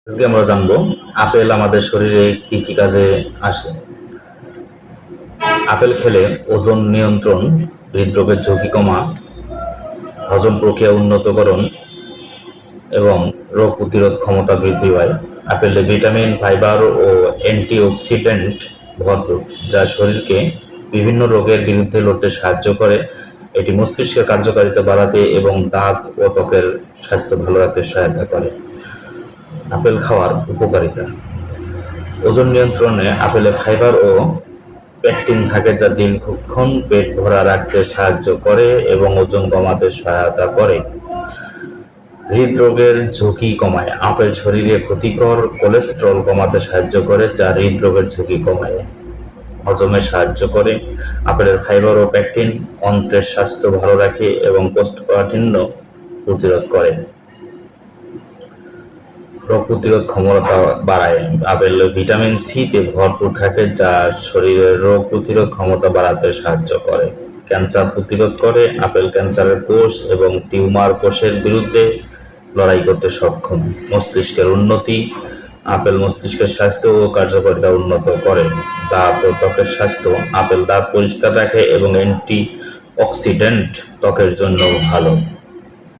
আজকে আমরা জানবো আপেল আমাদের শরীরে কি কি কাজে আসে। আপেল খেলে ওজন নিয়ন্ত্রণ, হৃদরোগের ঝুঁকি কমা, হজম প্রক্রিয়া উন্নতকরণ এবং রোগ প্রতিরোধ ক্ষমতা বৃদ্ধি পায়। আপেলে ভিটামিন, ফাইবার ও অ্যান্টিঅক্সিডেন্ট ভরপুর, যা শরীরকে বিভিন্ন রোগের বিরুদ্ধে লড়তে সাহায্য করে। এটি মস্তিষ্কের কার্যকারিতা বাড়াতে এবং দাঁত ও ত্বকের স্বাস্থ্য ভালো রাখতে সহায়তা করে। আপেল খাওয়ার উপকারিতা: ওজন নিয়ন্ত্রণে আপেলে ফাইবার ও পেকটিন থাকে, যা দীর্ঘক্ষণ পেট ভরা রাখতে সাহায্য করে এবং ওজন কমাতে সহায়তা করে। হৃদরোগের ঝুঁকি কমায়: আপেল শরীরে ক্ষতিকর কোলেস্টেরল কমাতে সাহায্য করে, যা হৃদরোগের ঝুঁকি কমায়। হজমে সাহায্য করে: আপেলের ফাইবার ও পেকটিন অন্ত্রের স্বাস্থ্য ভালো রাখে এবং কোষ্ঠকাঠিন্য প্রতিরোধ করে। রোগ প্রতিরোধ ক্ষমতা বাড়ায়: আপেল ভিটামিন সি তে ভরপুর থাকে, যা শরীরের রোগ প্রতিরোধ ক্ষমতা বাড়াতে সাহায্য করে। ক্যান্সার প্রতিরোধ করে: আপেল ক্যান্সারের কোষ এবং টিউমার কোষের বিরুদ্ধে লড়াই করতে সক্ষম। মস্তিষ্কের উন্নতি: আপেল মস্তিষ্কের স্বাস্থ্য ও কার্যকারিতা উন্নত করে। দাঁত ও ত্বকের স্বাস্থ্য: আপেল দাঁত পরিষ্কার রাখে এবং অ্যান্টি অক্সিডেন্ট ত্বকের জন্য ভালো।